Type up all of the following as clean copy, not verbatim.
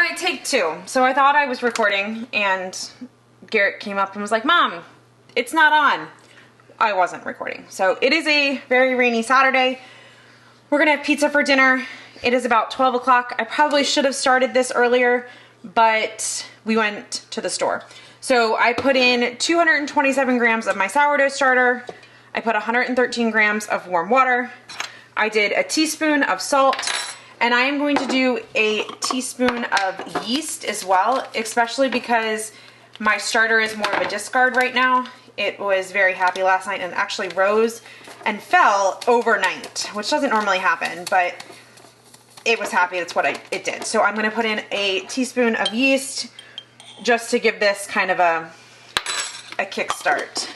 Alright, take two. So I thought I was recording and Garrett came up and was like, Mom, it's not on. I wasn't recording. So it is a very rainy Saturday. We're gonna have pizza for dinner. It is about 12 o'clock. I probably should have started this earlier, but we went to the store. So I put in 227 grams of my sourdough starter. I put 113 grams of warm water. I did a teaspoon of salt, and I am going to do a teaspoon of yeast as well, especially because my starter is more of a discard right now. It was very happy last night and actually rose and fell overnight, which doesn't normally happen, but it was happy. That's what it did. So I'm going to put in a teaspoon of yeast just to give this kind of a kickstart.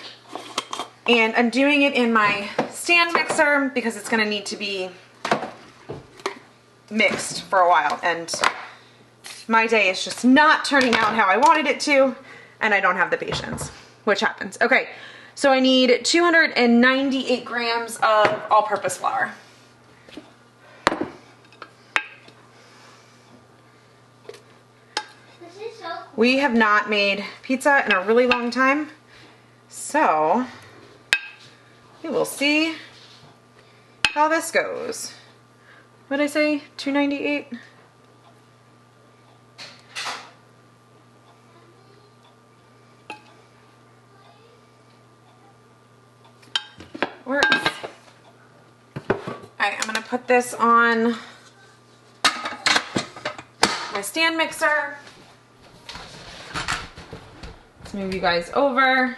And I'm doing it in my stand mixer because it's going to need to be mixed for a while. And my day is just not turning out how I wanted it to, and I don't have the patience, which happens. Okay, so I need 298 grams of all-purpose flour. We have not made pizza in a really long time, so we will see how this goes. What did I say? 298? Works. Alright, I'm gonna put this on my stand mixer. Let's move you guys over.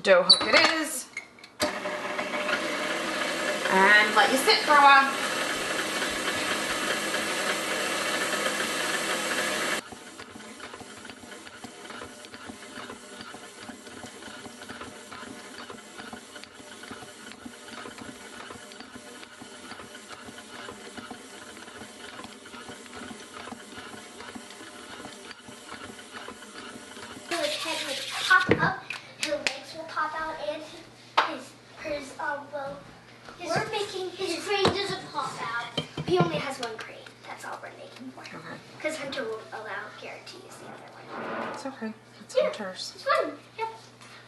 Dough hook it is. And let you sit for a while. His head would pop up, his legs will pop out, and we're making his crane doesn't pop out. He only has one crane. That's all we're making for him. Okay. Because Hunter won't allow Garrett to use the other one. It's okay. It's Yeah, Hunter's. it's fun. Yep.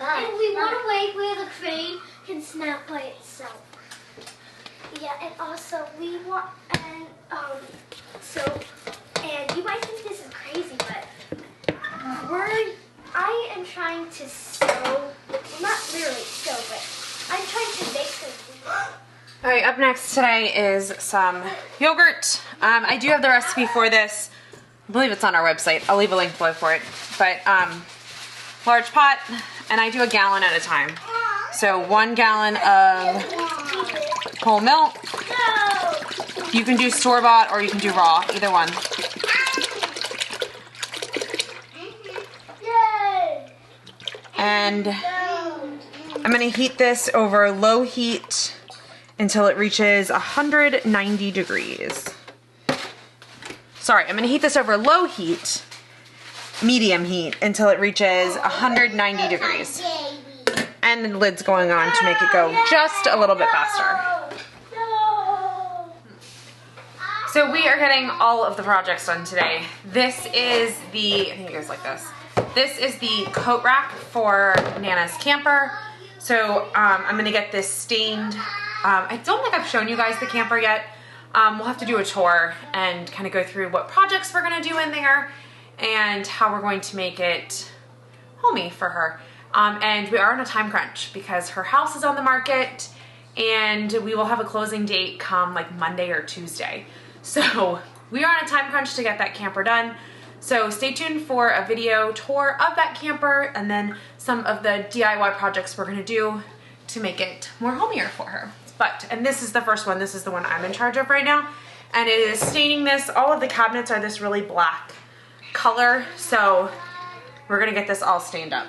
And we want a way where the crane can snap by itself. Yeah, and also we want, and and you might think this is crazy, but I am trying to sew, well, not literally sew, but I'm trying to make something. Alright, up next today is some yogurt. I do have the recipe for this. I believe it's on our website. I'll leave a link below for it. But large pot, and I do a gallon at a time. So 1 gallon of whole milk. You can do store-bought or you can do raw, either one. And I'm going to heat this over low heat until it reaches 190 degrees. Sorry, I'm going to heat this over low heat, medium heat, until it reaches 190 degrees. And the lid's going on to make it go just a little bit faster. So we are getting all of the projects done today. This is the, I think it goes like this. This is the coat rack for Nana's camper. So I'm gonna get this stained. I don't think I've shown you guys the camper yet. We'll have to do a tour and kind of go through what projects we're gonna do in there and how we're going to make it homey for her. And we are on a time crunch because her house is on the market and we will have a closing date come like Monday or Tuesday. So we are on a time crunch to get that camper done. So stay tuned for a video tour of that camper and then some of the DIY projects we're gonna do to make it more homier for her. And this is the first one. This is the one I'm in charge of right now. And it is staining this. All of the cabinets are this really black color. So we're gonna get this all stained up.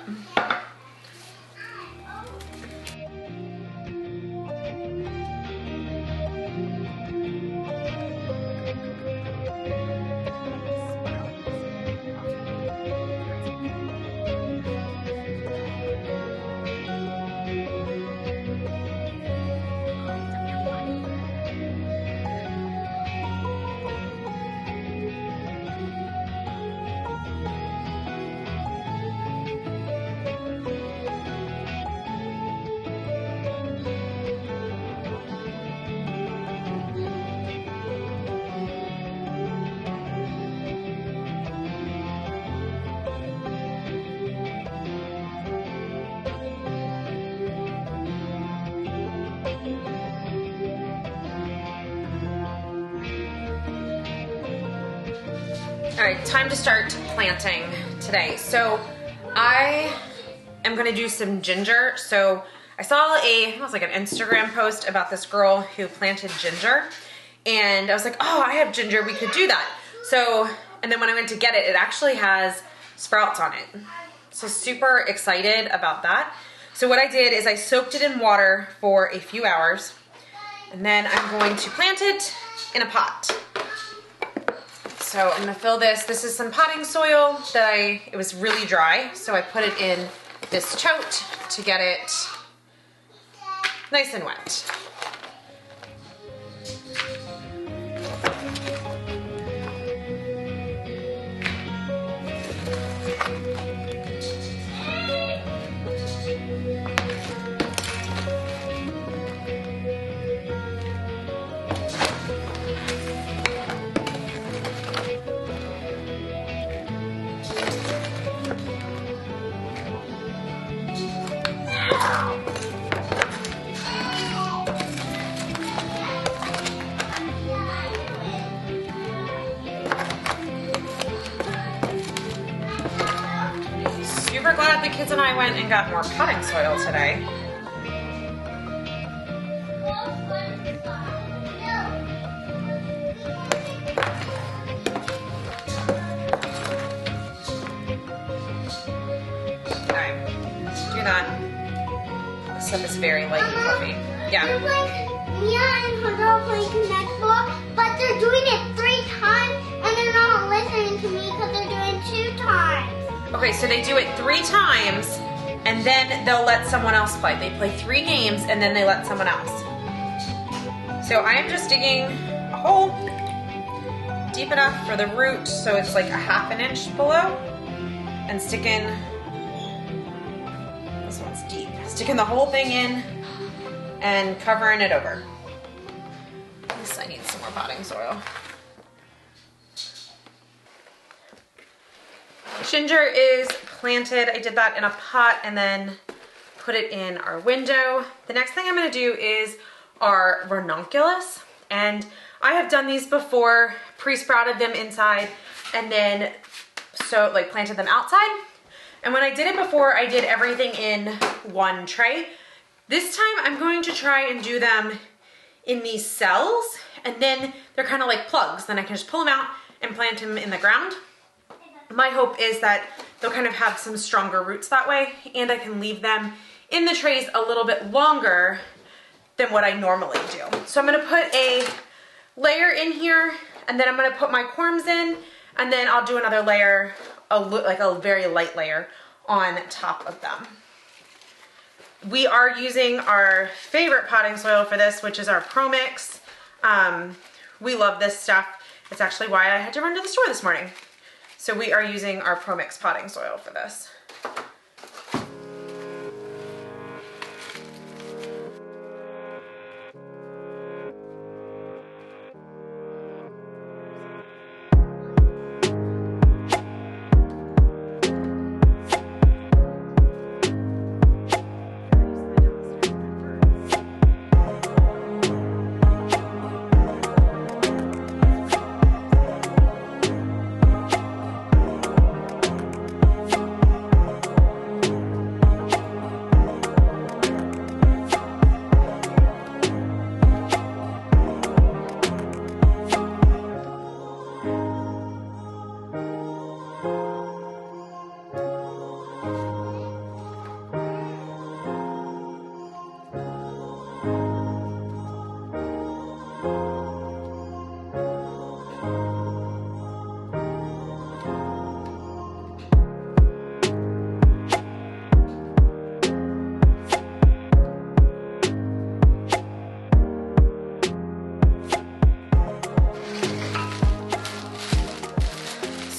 All right, time to start planting today. So I am gonna do some ginger. So I saw it was like an Instagram post about this girl who planted ginger, and I was like, oh, I have ginger, we could do that. So, and then when I went to get it, it actually has sprouts on it. So super excited about that. So what I did is I soaked it in water for a few hours, and then I'm going to plant it in a pot. So I'm gonna fill this. This is some potting soil that it was really dry, so I put it in this tote to get it nice and wet. Super glad the kids and I went and got more potting soil today. Okay, do that. This stuff is very light and fluffy. Yeah. Mia and her dog playing Connect Ball, but they're doing it 3 times and they're not listening to me because they're doing 2 times. Okay, so they do it 3 times and then they'll let someone else play. They play 3 games and then they let someone else. So I am just digging a hole deep enough for the root so it's like a 1/2 inch below, and sticking, this one's deep, sticking the whole thing in and covering it over. At least I need some more potting soil. Ginger is planted. I did that in a pot and then put it in our window. The next thing I'm gonna do is our Ranunculus. And I have done these before, pre-sprouted them inside and then planted them outside. And when I did it before, I did everything in one tray. This time I'm going to try and do them in these cells, and then they're kind of like plugs. Then I can just pull them out and plant them in the ground. My hope is that they'll kind of have some stronger roots that way, and I can leave them in the trays a little bit longer than what I normally do. So I'm gonna put a layer in here, and then I'm gonna put my corms in, and then I'll do another layer, like a very light layer on top of them. We are using our favorite potting soil for this, which is our Pro Mix. We love this stuff. It's actually why I had to run to the store this morning. So we are using our Pro Mix potting soil for this.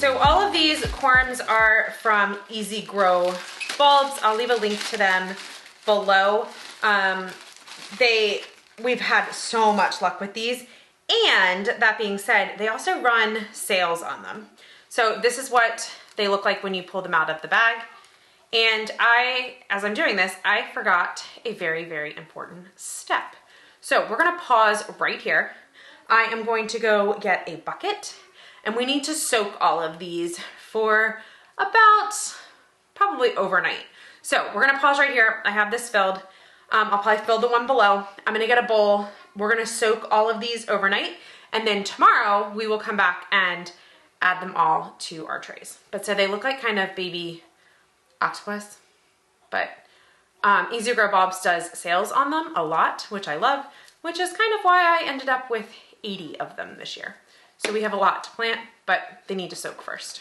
So all of these corms are from Easy Grow bulbs. I'll leave a link to them below. We've had so much luck with these. And that being said, they also run sales on them. So this is what they look like when you pull them out of the bag. And as I'm doing this, I forgot a very, very important step. So we're gonna pause right here. I am going to go get a bucket, And we need to soak all of these for about probably overnight. So we're gonna pause right here. I have this filled. I'll probably fill the one below. I'm gonna get a bowl. We're gonna soak all of these overnight, and then tomorrow we will come back and add them all to our trays. But so they look like kind of baby octopus, but Easy Grow Bob's does sales on them a lot, which I love, which is kind of why I ended up with 80 of them this year. So we have a lot to plant, but they need to soak first.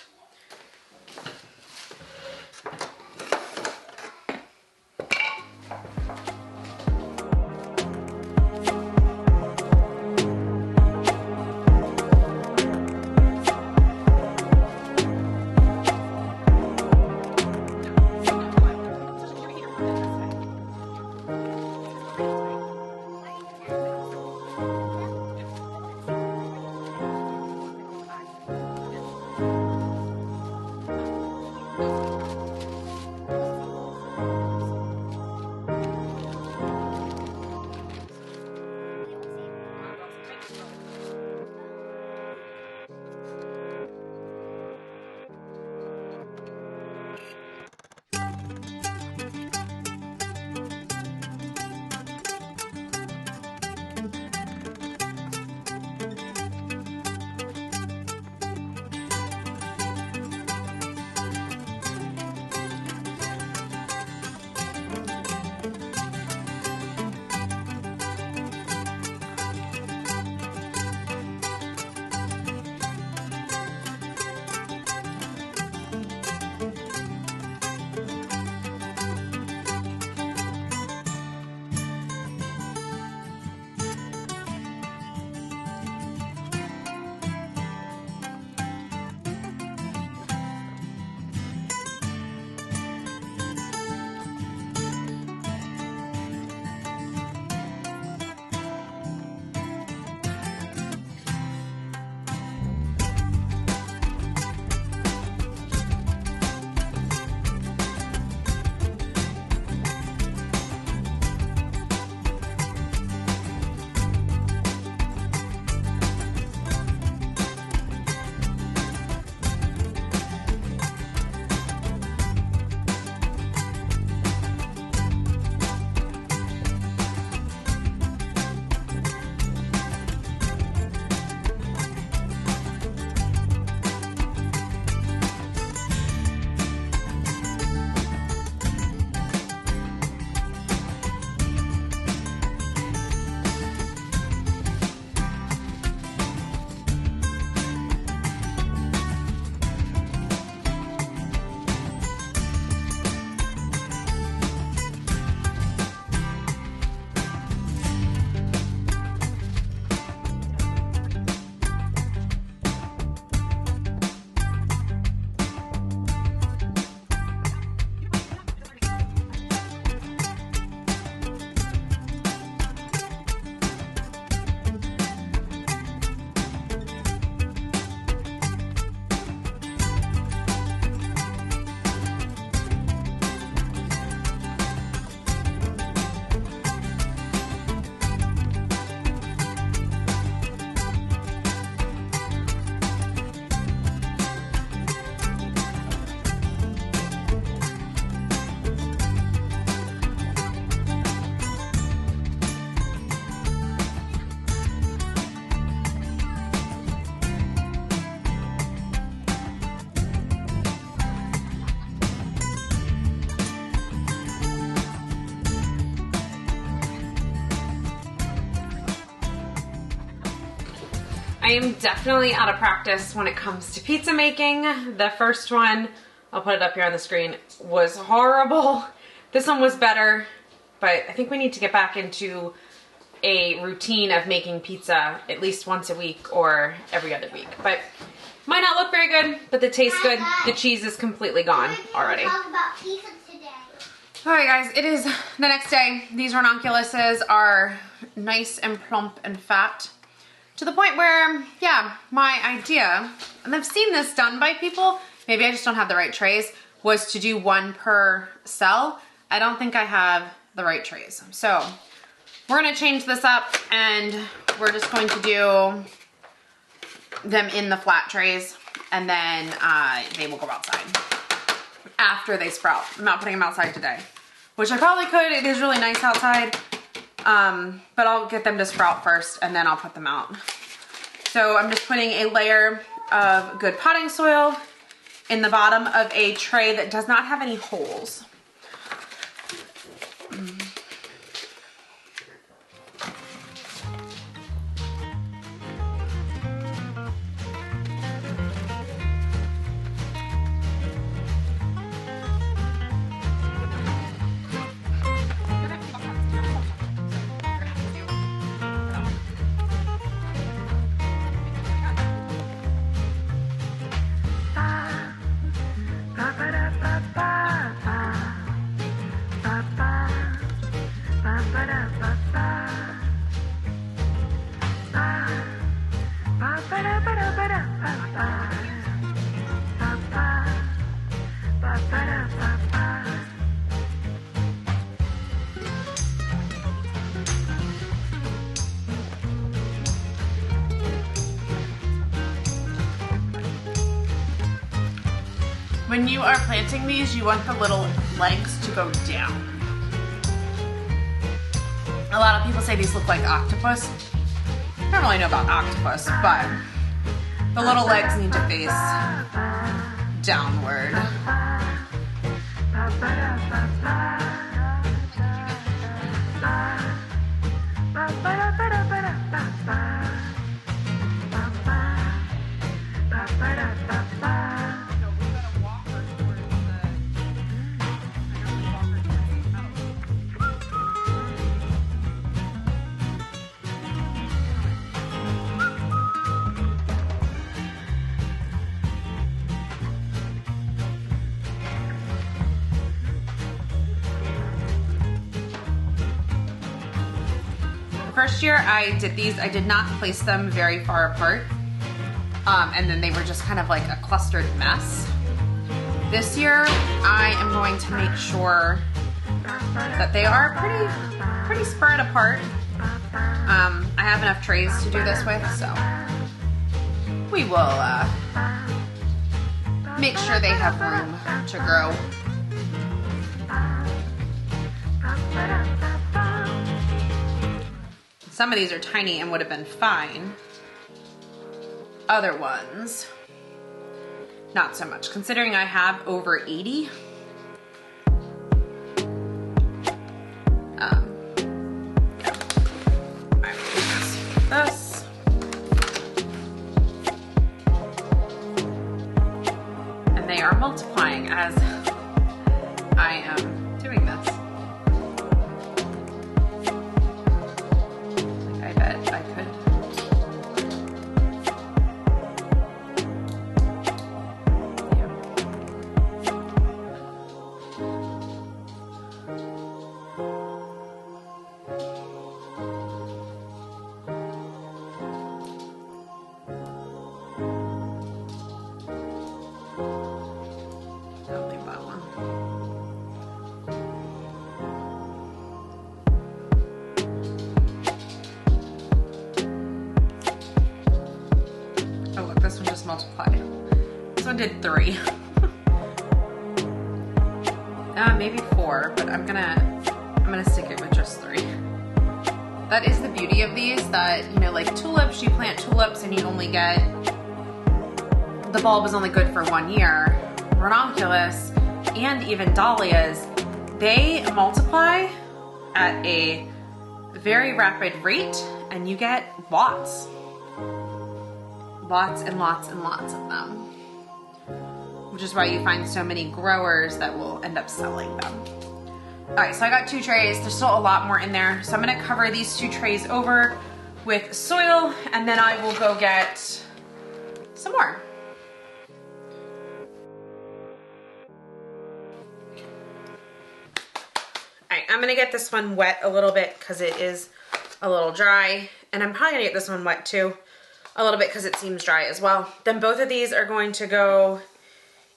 I am definitely out of practice when it comes to pizza making. The first one, I'll put it up here on the screen, was horrible. This one was better, but I think we need to get back into a routine of making pizza at least once a week or every other week. But might not look very good, but it tastes good. The cheese is completely gone already. Talk about pizza today. All right, guys, it is the next day. These ranunculuses are nice and plump and fat, to the point where, yeah, my idea, and I've seen this done by people, maybe I just don't have the right trays, was to do one per cell. I don't think I have the right trays. So we're gonna change this up, and we're just going to do them in the flat trays, and then they will go outside after they sprout. I'm not putting them outside today, which I probably could. It is really nice outside, but I'll get them to sprout first and then I'll put them out. So I'm just putting a layer of good potting soil in the bottom of a tray that does not have any holes. When you are planting these, you want the little legs to go down. A lot of people say these look like octopus. I don't really know about octopus, but the little legs need to face downward. First year I did these, I did not place them very far apart, and then they were just kind of like a clustered mess. This year I am going to make sure that they are pretty spread apart. I have enough trays to do this with, so we will make sure they have room to grow. Some of these are tiny and would have been fine. Other ones, not so much. Considering I have over 80. Yeah. All right, this. And they are multiplying as I am doing this. Multiply. This one did 3. Maybe 4, but I'm gonna stick it with just 3. That is the beauty of these, that, you know, like tulips, you plant tulips and you only get, the bulb is only good for 1 year. Ranunculus and even dahlias, they multiply at a very rapid rate and you get lots. Lots and lots and lots of them, which is why you find so many growers that will end up selling them. All right, so I got 2 trays. There's still a lot more in there. So I'm gonna cover these 2 trays over with soil, and then I will go get some more. All right, I'm gonna get this one wet a little bit because it is a little dry, and I'm probably gonna get this one wet too. A little bit because it seems dry as well. Then both of these are going to go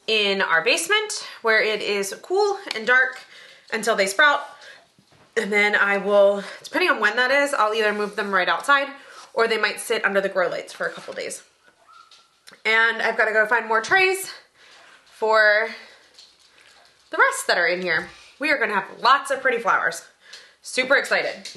in our basement where it is cool and dark until they sprout. And then I will, depending on when that is, I'll either move them right outside or they might sit under the grow lights for a couple days. And I've got to go find more trays for the rest that are in here. We are gonna have lots of pretty flowers. Super excited.